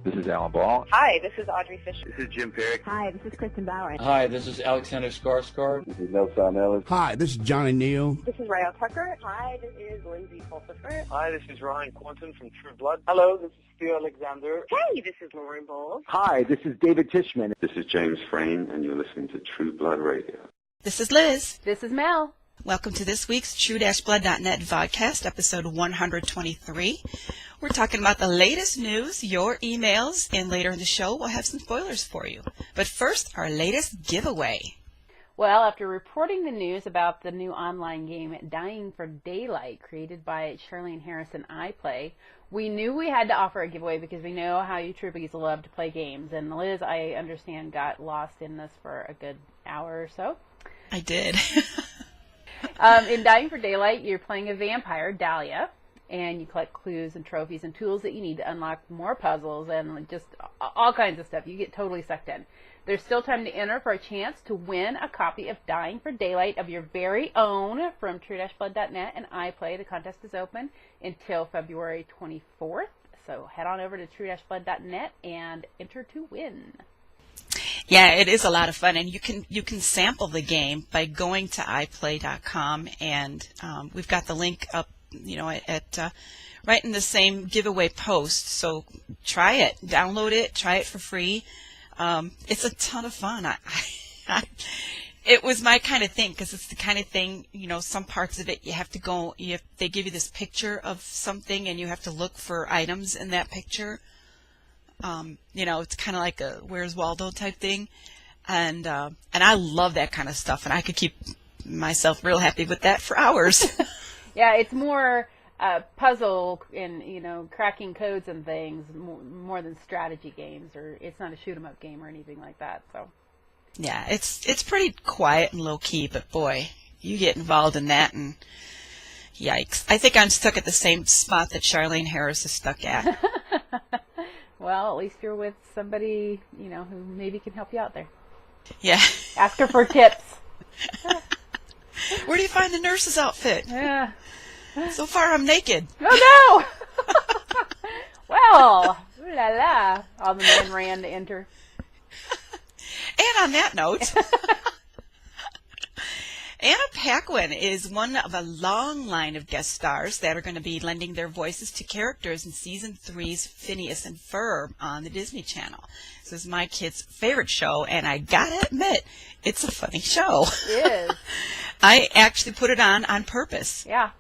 This is Alan Ball. Hi, this is Audrey Fisher. This is Jim Perry. Hi, this is Kristen Bauer. Hi, this is Alexander Skarsgård. This is Nelson Ellis. Hi, this is Johnny Neal. This is Rayo Tucker. Hi, this is Lindsay Pulsifer. Hi, this is Ryan Quanton from True Blood. Hello, this is Theo Alexander. Hey, this is Lauren Bowles. Hi, this is David Tishman. This is James Frayne, and you're listening to True Blood Radio. This is Liz. This is Mel. Welcome to this week's True-Blood.net vodcast, episode 123. We're talking about the latest news, your emails, and later in the show we'll have some spoilers for you. But first, our latest giveaway. Well, after reporting the news about the new online game Dying for Daylight, created by Charlene Harris and iPlay, we knew we had to offer a giveaway because we know how you Troopies love to play games. And Liz, I understand, got lost in this for a good hour or so. I did. In Dying for Daylight, you're playing a vampire, Dahlia, and you collect clues and trophies and tools that you need to unlock more puzzles and just all kinds of stuff. You get totally sucked in. There's still time to enter for a chance to win a copy of Dying for Daylight of your very own from True-Blood.net and iPlay. The contest is open until February 24th, so head on over to True-Blood.net and enter to win. Yeah, it is a lot of fun, and you can sample the game by going to iPlay.com, and we've got the link up, at right in the same giveaway post. So try it, download it, try it for free. It's a ton of fun. It was my kind of thing because it's the kind of thing, some parts of it you have to go. They give you this picture of something, and you have to look for items in that picture. It's kind of like a Where's Waldo type thing, and I love that kind of stuff, and I could keep myself real happy with that for hours. Yeah, it's more puzzle and cracking codes and things more than strategy games, or it's not a shoot 'em up game or anything like that. So yeah, it's pretty quiet and low key, but boy, you get involved in that and yikes! I think I'm stuck at the same spot that Charlene Harris is stuck at. Well, at least you're with somebody, who maybe can help you out there. Yeah. Ask her for tips. Where do you find the nurse's outfit? Yeah. So far, I'm naked. Oh, no! Well, ooh la la. All the men ran to enter. And on that note, Anna Paquin is one of a long line of guest stars that are going to be lending their voices to characters in Season 3's Phineas and Ferb on the Disney Channel. This is my kid's favorite show, and I gotta admit, it's a funny show. It is. I actually put it on purpose. Yeah.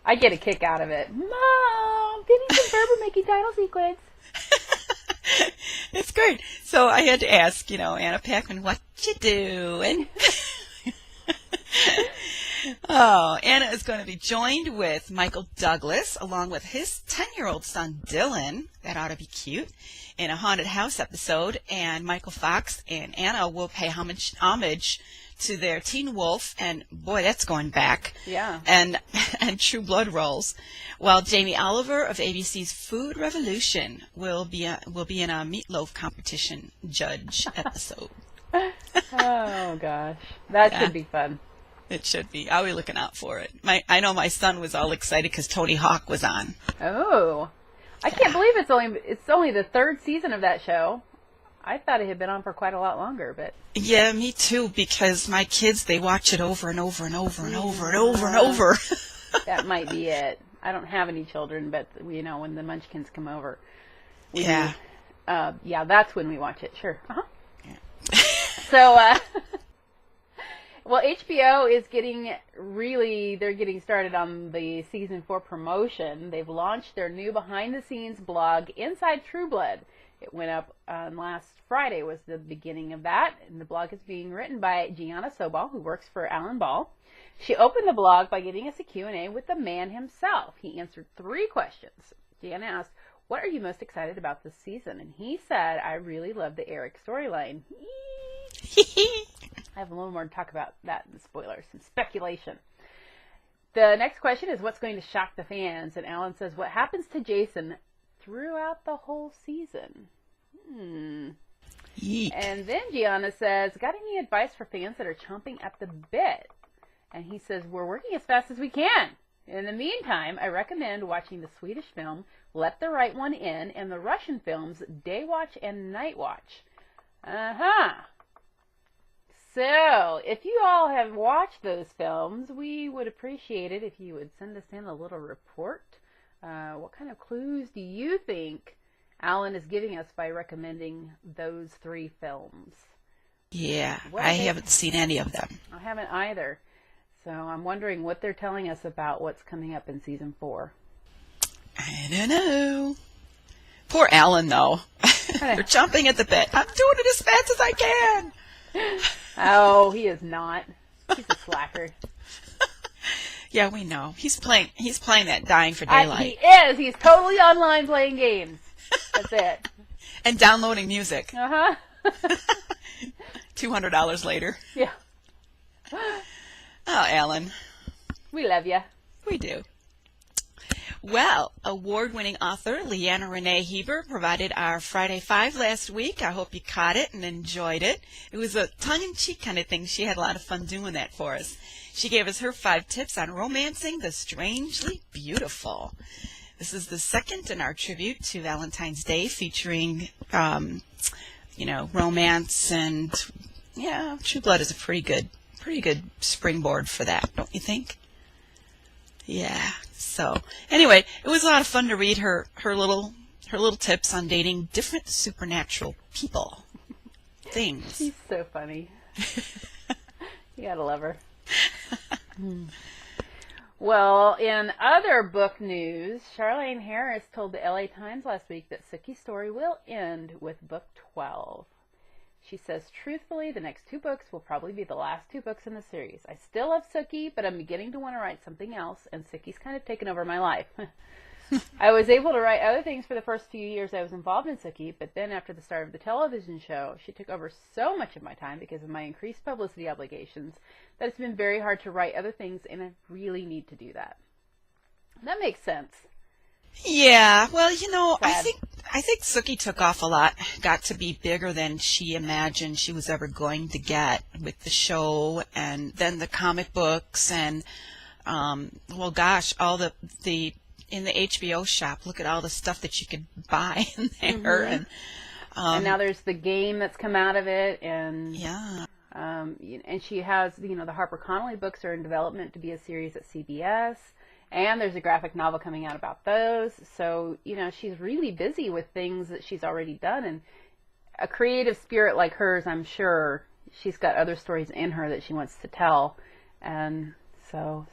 I get a kick out of it. Mom, Phineas and Ferb are making title sequence. It's great. So I had to ask, Anna Paquin, what you doing? Oh, Anna is going to be joined with Michael Douglas, along with his 10-year-old son, Dylan. That ought to be cute. In a haunted house episode, and Michael Fox and Anna will pay homage to their Teen Wolf, and boy, that's going back. Yeah. And True Blood roles. While Jamie Oliver of ABC's Food Revolution will be in a meatloaf competition judge episode. Oh gosh, that should be fun. It should be. I'll be looking out for it. I know my son was all excited because Tony Hawk was on. Oh, I can't believe it's only the third season of that show. I thought it had been on for quite a lot longer, but yeah, me too. Because my kids, they watch it over and over and over and over and over and over. That might be it. I don't have any children, but when the Munchkins come over, yeah, that's when we watch it. Sure. Uh-huh. Yeah. So. Well, HBO is they're getting started on the Season 4 promotion. They've launched their new behind-the-scenes blog, Inside True Blood. It went up on last Friday was the beginning of that, and the blog is being written by Gianna Sobal, who works for Alan Ball. She opened the blog by giving us a Q&A with the man himself. He answered 3 questions. Gianna asked, what are you most excited about this season? And he said, I really love the Eric storyline. I have a little more to talk about that in the spoilers and speculation. The next question is, what's going to shock the fans? And Alan says, what happens to Jason throughout the whole season? Yeek. And then Gianna says, got any advice for fans that are chomping at the bit? And he says, we're working as fast as we can. In the meantime, I recommend watching the Swedish film Let the Right One In, and the Russian films Day Watch and Night Watch. Uh-huh. So, if you all have watched those films, we would appreciate it if you would send us in a little report. What kind of clues do you think Alan is giving us by recommending those 3 films? Yeah, I haven't seen any of them. I haven't either. So I'm wondering what they're telling us about what's coming up in season 4. I don't know. Poor Alan, though. They're chomping at the bit. I'm doing it as fast as I can. Oh, he is not. He's a slacker. Yeah, we know. He's playing that Dying for Daylight. He is. He's totally online playing games. That's it. And downloading music. Uh-huh. $200 later. Yeah. Oh, Alan. We love you. We do. Well, award-winning author Leanna Renee Heber provided our Friday Five last week. I hope you caught it and enjoyed it. It was a tongue-in-cheek kind of thing. She had a lot of fun doing that for us. She gave us her 5 tips on romancing the strangely beautiful. This is the second in our tribute to Valentine's Day, featuring, romance, and True Blood is a pretty good springboard for that, don't you think? Yeah. So anyway, it was a lot of fun to read her little tips on dating different supernatural people, things. She's so funny. You gotta love her. Well, in other book news, Charlaine Harris told the LA Times last week that Sookie's story will end with book 12. She says, truthfully, the next 2 books will probably be the last 2 books in the series. I still love Sookie, but I'm beginning to want to write something else, and Sookie's kind of taken over my life. I was able to write other things for the first few years I was involved in Sookie, but then after the start of the television show, she took over so much of my time because of my increased publicity obligations that it's been very hard to write other things, and I really need to do that. That makes sense. Yeah, well, Sad. I think Sookie took off a lot, got to be bigger than she imagined she was ever going to get with the show, and then the comic books, and all the in the HBO shop. Look at all the stuff that you could buy in there, Mm-hmm. And now there's the game that's come out of it, and and she has the Harper Connolly books are in development to be a series at CBS. And there's a graphic novel coming out about those. So, she's really busy with things that she's already done. And a creative spirit like hers, I'm sure she's got other stories in her that she wants to tell. And so...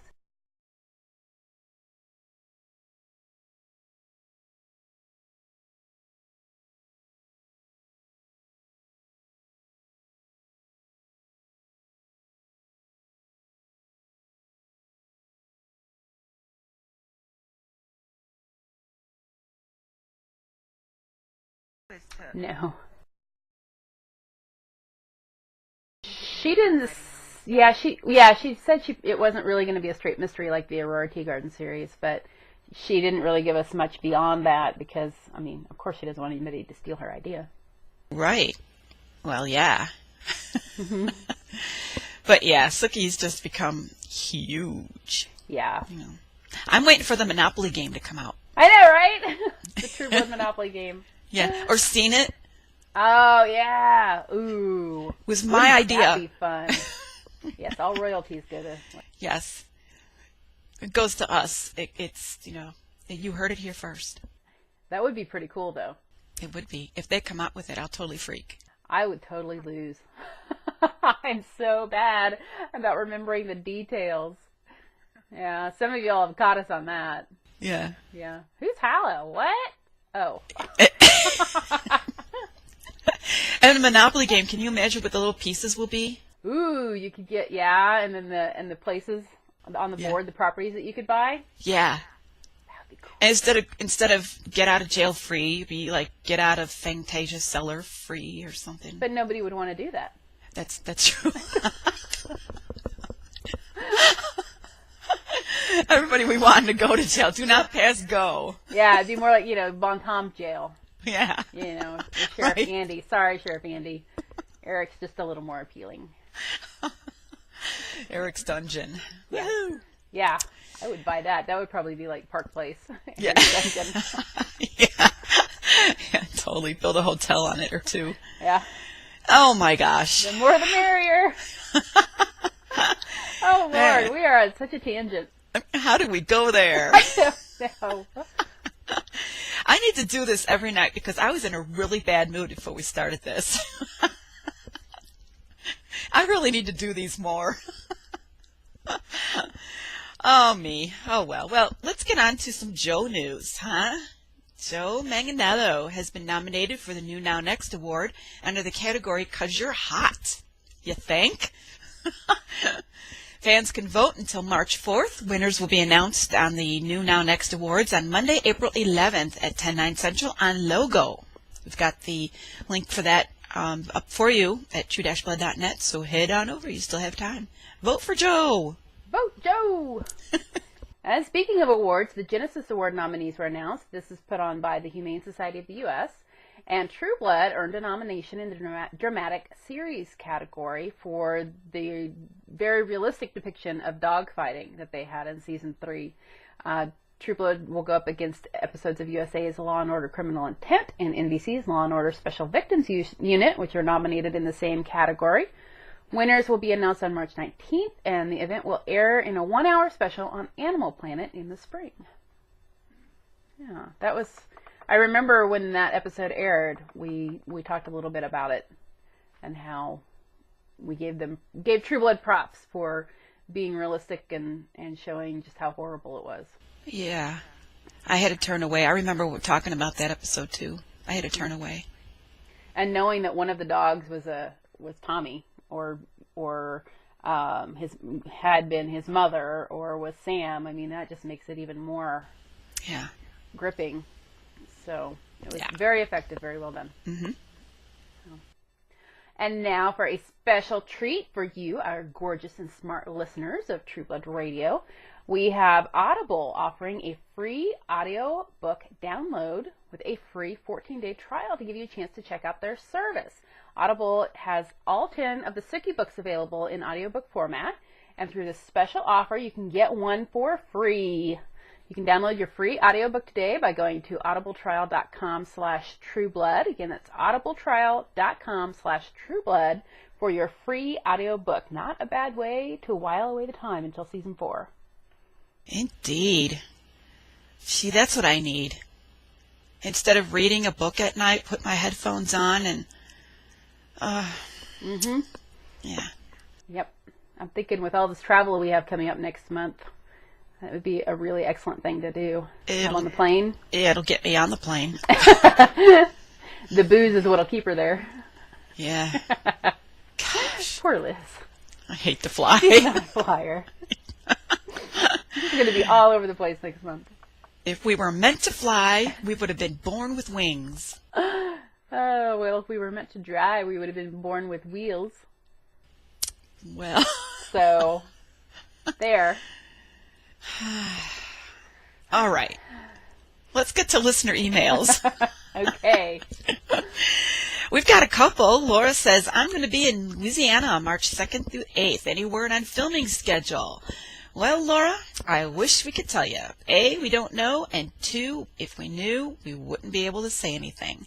No. She didn't. Yeah, she said it wasn't really going to be a straight mystery like the Aurora Teagarden series, but she didn't really give us much beyond that because, of course, she doesn't want anybody to steal her idea. Right. Well, yeah. But yeah, Sookie's just become huge. Yeah. I'm waiting for the Monopoly game to come out. I know, right? The True Blood Monopoly game. Yeah, or seen it. Oh, yeah. Ooh. It was my idea. That'd be fun. Yes, all royalties go to... Yes. It goes to us. It's, you heard it here first. That would be pretty cool, though. It would be. If they come out with it, I'll totally freak. I would totally lose. I'm so bad about remembering the details. Yeah, some of y'all have caught us on that. Yeah. Yeah. Who's Hallow? What? Oh. And the Monopoly game, can you imagine what the little pieces will be? Ooh, you could get, and then the places on the board, the properties that you could buy. Yeah. That would be cool. And instead of get out of jail free, it'd be like get out of Fantasia cellar free or something. But nobody would want to do that. That's true. Everybody we wanted to go to jail. Do not pass go. Yeah, it'd be more like, Bon Tom jail. Yeah. With Sheriff Right. Andy. Sorry, Sheriff Andy. Eric's just a little more appealing. Eric's dungeon. Yeah. Woohoo. Yeah, I would buy that. That would probably be like Park Place. Yeah. Yeah. Yeah, totally. Build a hotel on it or two. Yeah. Oh my gosh. The more the merrier. Oh Lord, we are on such a tangent. How did we go there? I don't know. I need to do this every night because I was in a really bad mood before we started this. I really need to do these more. Oh, me. Oh, well. Well, let's get on to some Joe news, huh? Joe Manganiello has been nominated for the New Now Next Award under the category 'Cause You're Hot. You think? Fans can vote until March 4th. Winners will be announced on the New Now Next Awards on Monday, April 11th at 10/9 Central on Logo. We've got the link for that up for you at True-Blood.net, so head on over. You still have time. Vote for Joe. Vote Joe. And speaking of awards, the Genesis Award nominees were announced. This is put on by the Humane Society of the U.S. And True Blood earned a nomination in the dramatic series category for the very realistic depiction of dogfighting that they had in season 3. True Blood will go up against episodes of USA's Law and Order Criminal Intent and NBC's Law and Order Special Victims Unit, which are nominated in the same category. Winners will be announced on March 19th, and the event will air in a 1-hour special on Animal Planet in the spring. Yeah, that was... I remember when that episode aired, we talked a little bit about it and how we gave True Blood props for being realistic and showing just how horrible it was. Yeah. I had to turn away. I remember talking about that episode too. I had to turn away. And knowing that one of the dogs was Tommy or had been his mother or was Sam, I mean that just makes it even more gripping. So it was very effective, very well done. Mm-hmm. And now for a special treat for you, our gorgeous and smart listeners of True Blood Radio, we have Audible offering a free audio book download with a free 14-day trial to give you a chance to check out their service. Audible has all 10 of the Suki books available in audiobook format, and through this special offer, you can get one for free. You can download your free audiobook today by going to audibletrial.com/trueblood. Again, that's audibletrial.com/trueblood for your free audiobook. Not a bad way to while away the time until season 4. Indeed. See, that's what I need. Instead of reading a book at night, put my headphones on and... Yeah. Yep. I'm thinking with all this travel we have coming up next month, that would be a really excellent thing to do. On the plane. Yeah, it'll get me on the plane. The booze is what'll keep her there. Yeah. Gosh. Poor Liz. I hate to fly. She's not a flyer. She's going to be all over the place next month. If we were meant to fly, we would have been born with wings. Oh, well, if we were meant to drive, we would have been born with wheels. Well. So, there. All right. Let's get to listener emails. Okay. We've got a couple. Laura says, I'm going to be in Louisiana on March 2nd through 8th. Any word on filming schedule? Well, Laura, I wish we could tell you. A, we don't know, and 2, if we knew, we wouldn't be able to say anything.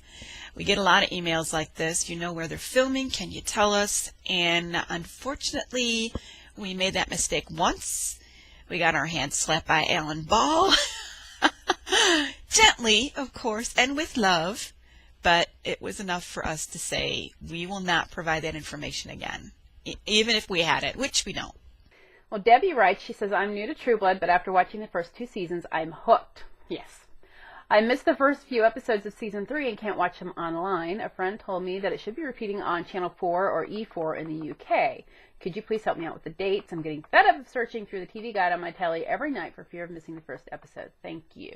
We get a lot of emails like this. You know where they're filming. Can you tell us? And unfortunately, we made that mistake once. We got our hands slapped by Alan Ball. Gently, of course, and with love. But it was enough for us to say we will not provide that information again, even if we had it, which we don't. Well, Debbie writes, she says, I'm new to True Blood, but after watching the first 2 seasons, I'm hooked. Yes. I missed the first few episodes of season 3 and can't watch them online. A friend told me that it should be repeating on Channel 4 or E4 in the UK. Could you please help me out with the dates? I'm getting fed up of searching through the TV guide on my telly every night for fear of missing the first episode. Thank you.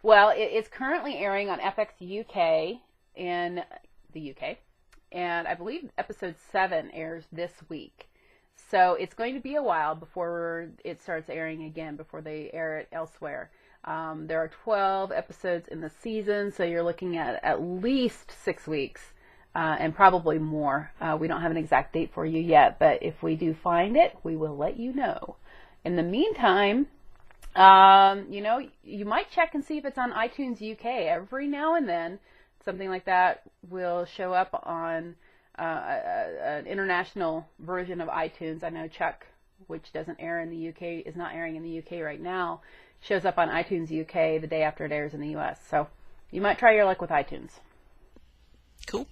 Well, it is currently airing on FX UK in the UK, and I believe episode 7 airs this week. So it's going to be a while before it starts airing again, before they air it elsewhere. There are 12 episodes in the season, so you're looking at least 6 weeks, and probably more. We don't have an exact date for you yet, but if we do find it, we will let you know. In the meantime, you might check and see if it's on iTunes UK. Every now and then, something like that will show up on an international version of iTunes. I know Chuck, which doesn't air in the UK, is not airing in the UK right now, shows up on iTunes UK the day after it airs in the US. So you might try your luck with iTunes. Cool.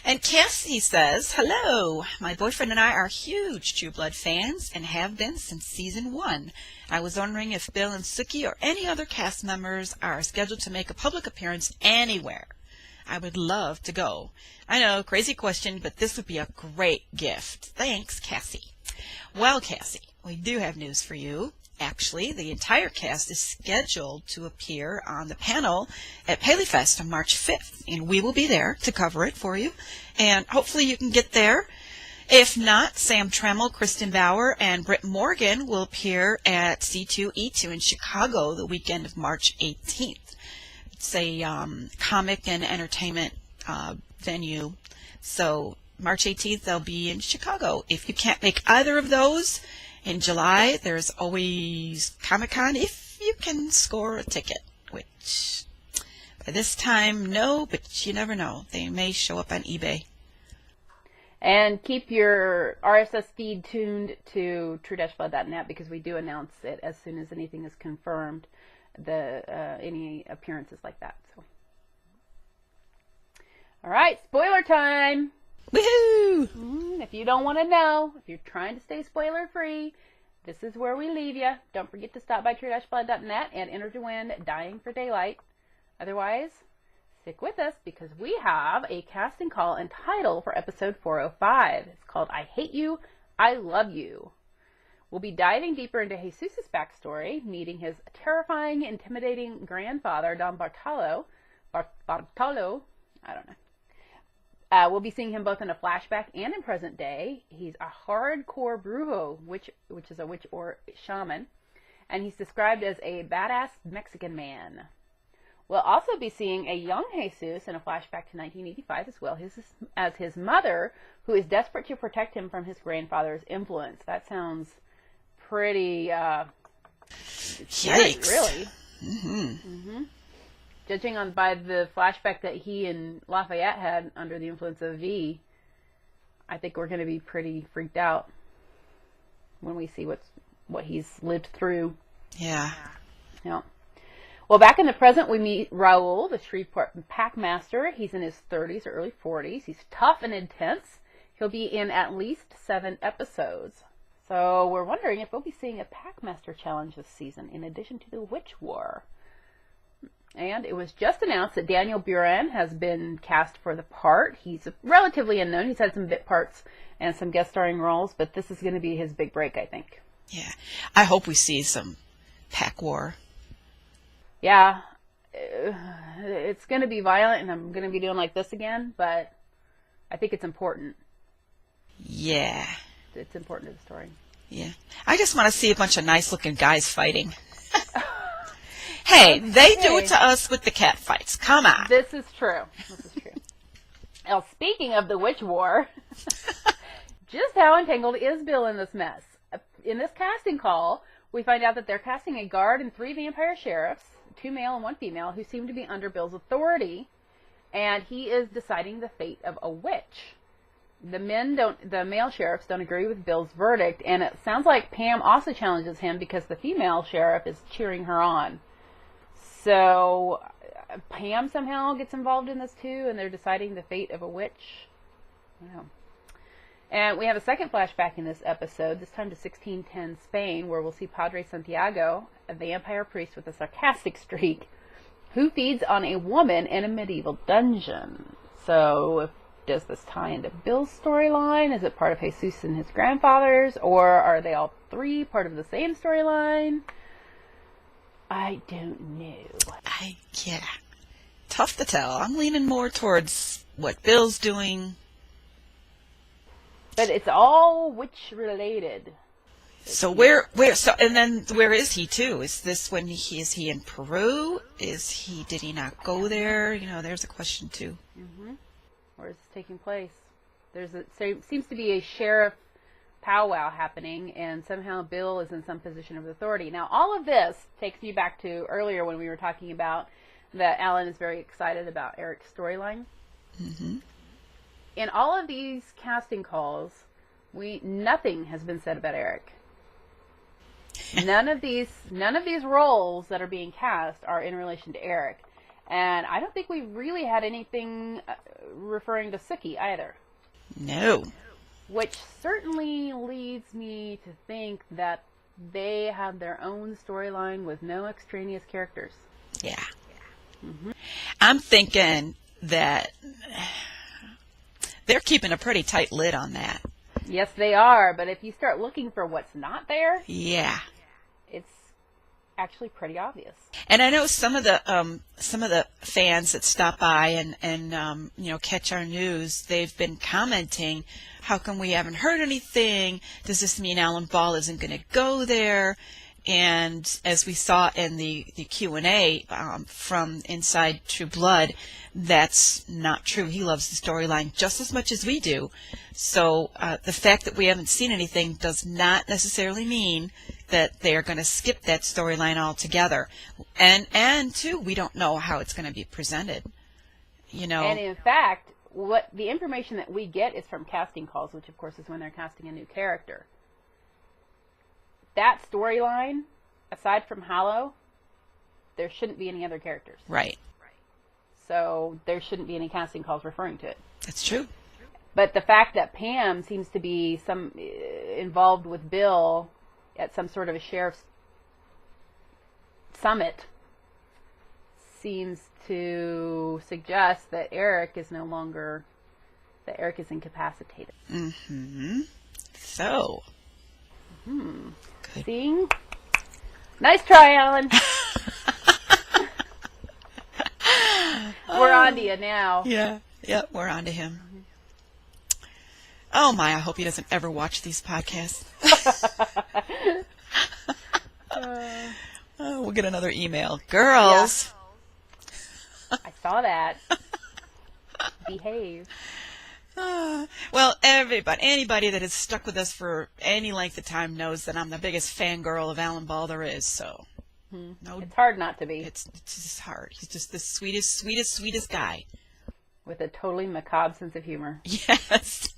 And Cassie says, hello, my boyfriend and I are huge True Blood fans and have been since season 1. I was wondering if Bill and Suki or any other cast members are scheduled to make a public appearance anywhere. I would love to go. I know, crazy question, but this would be a great gift. Thanks, Cassie. Well, Cassie, we do have news for you. Actually, the entire cast is scheduled to appear on the panel at PaleyFest on March 5th, and we will be there to cover it for you, and hopefully you can get there. If not, Sam Trammell, Kristen Bauer, and Britt Morgan will appear at C2E2 in Chicago the weekend of March 18th. It's a comic and entertainment venue, so March 18th they'll be in Chicago. If you can't make either of those, in July, there's always Comic-Con if you can score a ticket, which by this time, no, but you never know. They may show up on eBay. And keep your RSS feed tuned to True-Blood.net because we do announce it as soon as anything is confirmed, any appearances like that. So, all right, spoiler time. Woohoo! If you don't want to know, if you're trying to stay spoiler-free, this is where we leave you. Don't forget to stop by True-Blood.net and enter to win Dying for Daylight. Otherwise, stick with us because we have a casting call and title for episode 405. It's called I Hate You, I Love You. We'll be diving deeper into Jesus' backstory, meeting his terrifying, intimidating grandfather, Don Bartolo, I don't know. We'll be seeing him both in a flashback and in present day. He's a hardcore brujo, which is a witch or shaman, and he's described as a badass Mexican man. We'll also be seeing a young Jesus in a flashback to 1985 as well as his mother, who is desperate to protect him from his grandfather's influence. That sounds pretty Yikes. Really. Mm-hmm. Judging by the flashback that he and Lafayette had under the influence of V, I think we're going to be pretty freaked out when we see what he's lived through. Yeah. Yeah. Well, back in the present, we meet Raul, the Shreveport Packmaster. He's in his 30s or early 40s. He's tough and intense. He'll be in at least 7 episodes. So we're wondering if we'll be seeing a Packmaster challenge this season in addition to the Witch War. And it was just announced that Daniel Buren has been cast for the part. He's relatively unknown. He's had some bit parts and some guest starring roles, but this is going to be his big break, I think. Yeah. I hope we see some Pack War. Yeah. It's going to be violent, and I'm going to be doing like this again, but I think it's important. Yeah. It's important to the story. Yeah. I just want to see a bunch of nice-looking guys fighting. Hey, they do it to us with the cat fights. Come on. This is true. Now, speaking of the Witch War, just how entangled is Bill in this mess? In this casting call, we find out that they're casting a guard and 3 vampire sheriffs, 2 male and 1 female, who seem to be under Bill's authority, and he is deciding the fate of a witch. The male sheriffs don't agree with Bill's verdict, and it sounds like Pam also challenges him because the female sheriff is cheering her on. So Pam somehow gets involved in this too, and they're deciding the fate of a witch. Wow. And we have a second flashback in this episode, this time to 1610 Spain, where we'll see Padre Santiago, a vampire priest with a sarcastic streak, who feeds on a woman in a medieval dungeon. So does this tie into Bill's storyline? Is it part of Jesus and his grandfather's? Or are they all 3 part of the same storyline? I don't know. Yeah. Tough to tell. I'm leaning more towards what Bill's doing. But it's all witch related. So and then where is he too? Is this when is he in Peru? Did he not go there? There's a question too. Mm-hmm. Where is this taking place? Seems to be a sheriff powwow happening, and somehow Bill is in some position of authority. Now, all of this takes me back to earlier when we were talking about that Alan is very excited about Eric's storyline. Mm-hmm. In all of these casting calls, nothing has been said about Eric. None of these roles that are being cast are in relation to Eric, and I don't think we really had anything referring to Sookie either. No. Which certainly leads me to think that they have their own storyline with no extraneous characters. Yeah. Mm-hmm. I'm thinking that they're keeping a pretty tight lid on that. Yes, they are, but if you start looking for what's not there, yeah, it's actually pretty obvious. And I know some of the fans that stop by and catch our news, they've been commenting, how come we haven't heard anything? Does this mean Alan Ball isn't going to go there? And as we saw in the Q&A from inside True Blood, that's not true. He loves the storyline just as much as we do. So the fact that we haven't seen anything does not necessarily mean that they are going to skip that storyline altogether. And too, we don't know how it's going to be presented. And in fact, what the information that we get is from casting calls, which of course is when they're casting a new character. That storyline, aside from Hallow, there shouldn't be any other characters. Right. So there shouldn't be any casting calls referring to it. That's true. But the fact that Pam seems to be involved with Bill at some sort of a sheriff's summit seems to suggest that Eric is incapacitated. Mm-hmm. So. Hmm. See? Nice try, Alan. We're on to you now. Yeah, we're on to him. Oh my, I hope he doesn't ever watch these podcasts. We'll get another email. Girls. Yeah. I saw that. Behave. Well, anybody that has stuck with us for any length of time knows that I'm the biggest fangirl of Alan Ball there is. So, no, it's hard not to be. It's just hard. He's just the sweetest guy. With a totally macabre sense of humor. Yes.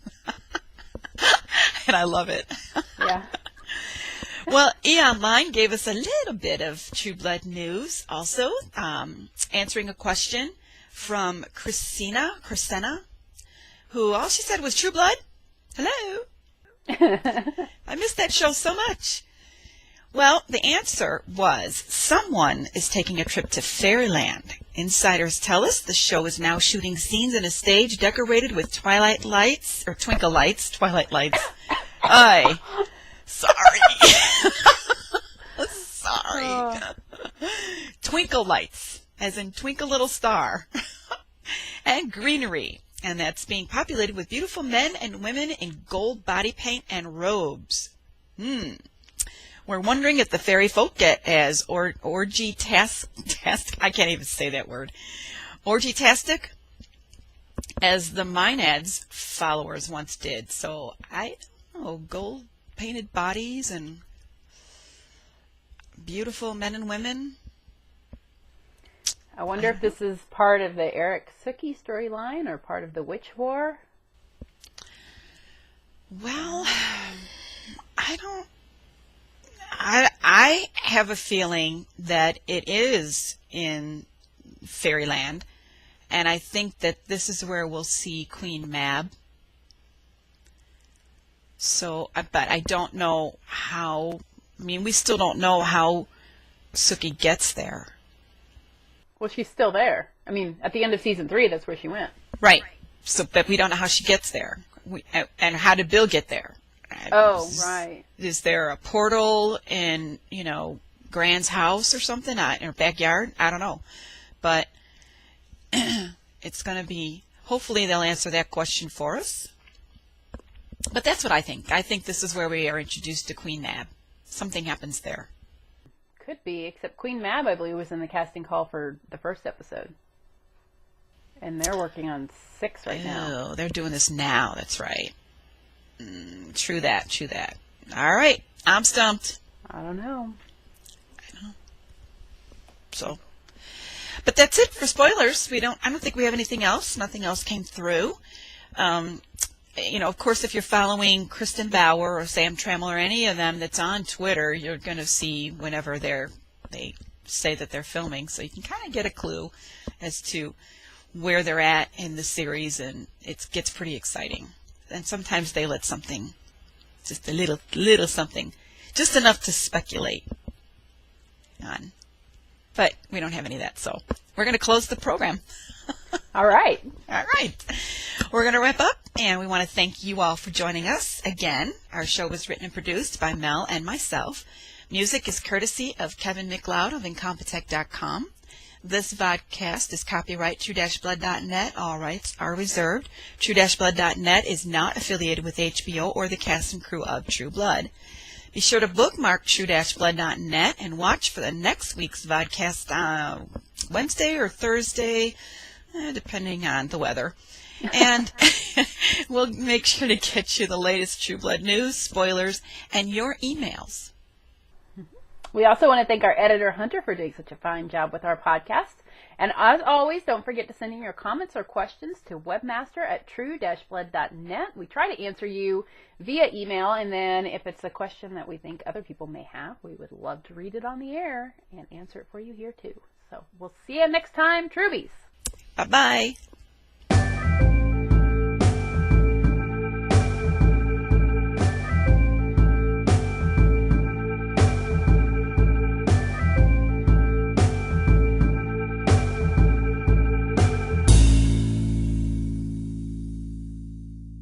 And I love it. Yeah. Well, E-Online gave us a little bit of True Blood news also, answering a question from Christina, who all she said was True Blood. Hello. I missed that show so much. Well, the answer was someone is taking a trip to Fairyland. Insiders tell us the show is now shooting scenes in a stage decorated with twinkle lights. Aye. Sorry. Sorry. Oh. Twinkle lights, as in twinkle little star. And greenery. And that's being populated with beautiful men and women in gold body paint and robes. We're wondering if the fairy folk get as orgy-tastic, I can't even say that word, orgy-tastic, as the Maenads followers once did. So, I don't know, gold-painted bodies and beautiful men and women. I wonder if this is part of the Eric Sookie storyline or part of the Witch War. Well, I have a feeling that it is in Fairyland, and I think that this is where we'll see Queen Mab. So, but I don't know how. I mean, we still don't know how Sookie gets there. Well, she's still there. I mean, at the end of season 3, that's where she went. Right. So, but we don't know how she gets there, and how did Bill get there? Oh, right. Is there a portal in, Gran's house or something, in her backyard? I don't know. But it's going to be, hopefully they'll answer that question for us. But that's what I think. I think this is where we are introduced to Queen Mab. Something happens there. Could be, except Queen Mab, I believe, was in the casting call for the first episode. And they're working on 6 right now. Oh, they're doing this now. That's right. True that. All right, I'm stumped. I don't know. So, but that's it for spoilers. I don't think we have anything else. Nothing else came through. Of course, if you're following Kristen Bauer or Sam Trammell or any of them that's on Twitter, you're going to see whenever they say that they're filming, so you can kind of get a clue as to where they're at in the series, and it gets pretty exciting. And sometimes they let something, just a little something, just enough to speculate on. But we don't have any of that, so we're going to close the program. All right. We're going to wrap up, and we want to thank you all for joining us again. Our show was written and produced by Mel and myself. Music is courtesy of Kevin MacLeod of Incompetech.com. This vodcast is copyright True-Blood.net. All rights are reserved. True-Blood.net is not affiliated with HBO or the cast and crew of True Blood. Be sure to bookmark True-Blood.net and watch for the next week's vodcast Wednesday or Thursday, depending on the weather. And we'll make sure to get you the latest True Blood news, spoilers, and your emails. We also want to thank our editor, Hunter, for doing such a fine job with our podcast. And as always, don't forget to send in your comments or questions to webmaster@true-blood.net. We try to answer you via email, and then if it's a question that we think other people may have, we would love to read it on the air and answer it for you here too. So we'll see you next time, Trubies. Bye-bye.